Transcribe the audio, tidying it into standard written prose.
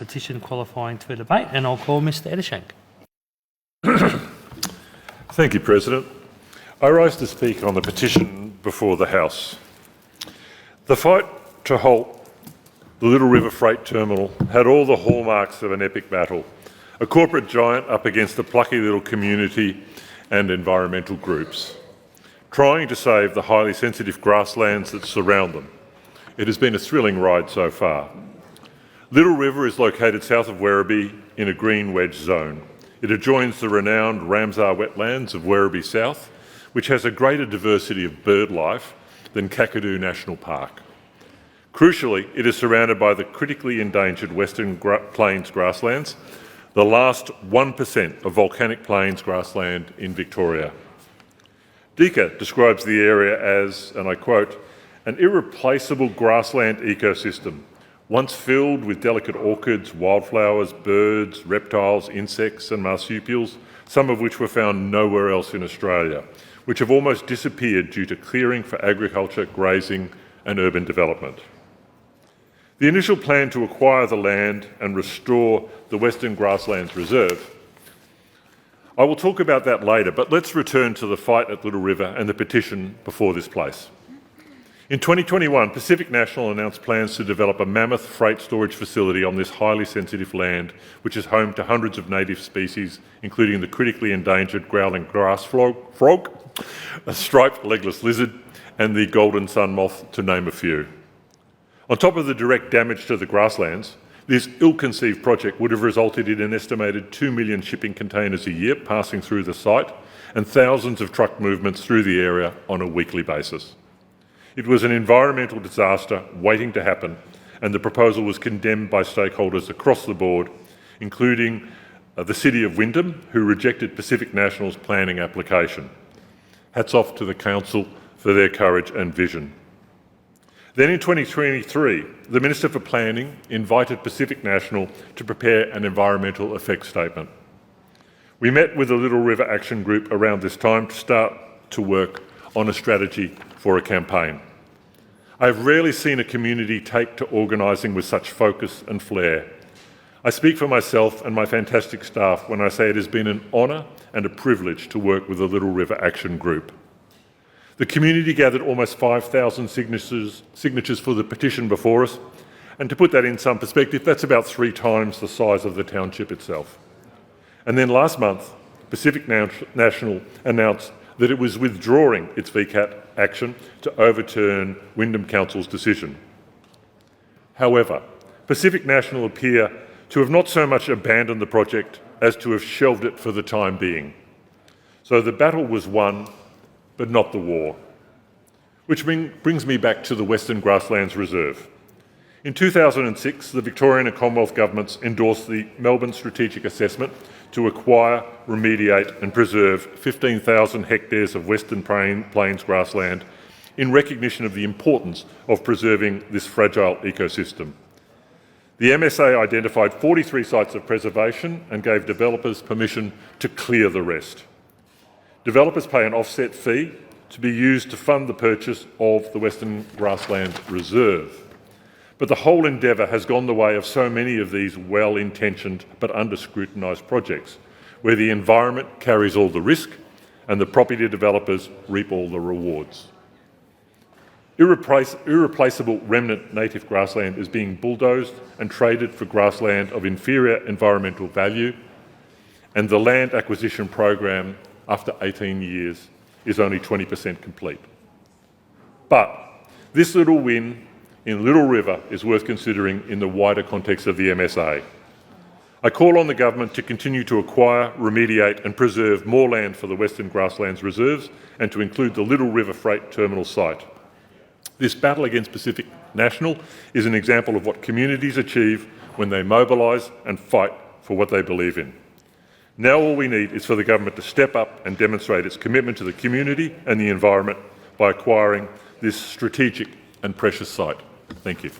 petition qualifying for debate, and I'll call Mr Ettershank. Thank you, President. I rise to speak on the petition before the House. The fight to halt the Little River Freight Terminal had all the hallmarks of an epic battle, a corporate giant up against a plucky little community and environmental groups, trying to save the highly sensitive grasslands that surround them. It has been a thrilling ride so far. Little River is located south of Werribee in a green wedge zone. It adjoins the renowned Ramsar wetlands of Werribee South, which has a greater diversity of bird life than Kakadu National Park. Crucially, it is surrounded by the critically endangered Western Plains grasslands, the last 1% of volcanic plains grassland in Victoria. DECA describes the area as, and I quote, an irreplaceable grassland ecosystem, once filled with delicate orchids, wildflowers, birds, reptiles, insects and marsupials, some of which were found nowhere else in Australia, which have almost disappeared due to clearing for agriculture, grazing and urban development. The initial plan to acquire the land and restore the Western Grasslands Reserve. I will talk about that later, but let's return to the fight at Little River and the petition before this place. In 2021, Pacific National announced plans to develop a mammoth freight storage facility on this highly sensitive land, which is home to hundreds of native species, including the critically endangered growling grass frog, a striped legless lizard, and the golden sun moth, to name a few. On top of the direct damage to the grasslands, this ill-conceived project would have resulted in an estimated 2 million shipping containers a year passing through the site and thousands of truck movements through the area on a weekly basis. It was an environmental disaster waiting to happen, and the proposal was condemned by stakeholders across the board, including the City of Wyndham, who rejected Pacific National's planning application. Hats off to the Council for their courage and vision. Then in 2023, the Minister for Planning invited Pacific National to prepare an environmental effects statement. We met with the Little River Action Group around this time to start to work on a strategy for a campaign. I've rarely seen a community take to organising with such focus and flair. I speak for myself and my fantastic staff when I say it has been an honour and a privilege to work with the Little River Action Group. The community gathered almost 5,000 signatures for the petition before us, and to put that in some perspective, that's about 3 times the size of the township itself. And then last month, Pacific National announced that it was withdrawing its VCAT action to overturn Wyndham Council's decision. However, Pacific National appear to have not so much abandoned the project as to have shelved it for the time being. So the battle was won, but not the war. Which brings me back to the Western Grasslands Reserve. In 2006, the Victorian and Commonwealth governments endorsed the Melbourne Strategic Assessment to acquire, remediate and preserve 15,000 hectares of Western Plains grassland in recognition of the importance of preserving this fragile ecosystem. The MSA identified 43 sites of preservation and gave developers permission to clear the rest. Developers pay an offset fee to be used to fund the purchase of the Western Grassland Reserve. But the whole endeavour has gone the way of so many of these well-intentioned but under-scrutinised projects, where the environment carries all the risk and the property developers reap all the rewards. Irreplaceable remnant native grassland is being bulldozed and traded for grassland of inferior environmental value, and the land acquisition program after 18 years is only 20% complete. But this little win in Little River is worth considering in the wider context of the MSA. I call on the government to continue to acquire, remediate and preserve more land for the Western Grasslands Reserves and to include the Little River Freight Terminal site. This battle against Pacific National is an example of what communities achieve when they mobilise and fight for what they believe in. Now all we need is for the government to step up and demonstrate its commitment to the community and the environment by acquiring this strategic and precious site. Thank you.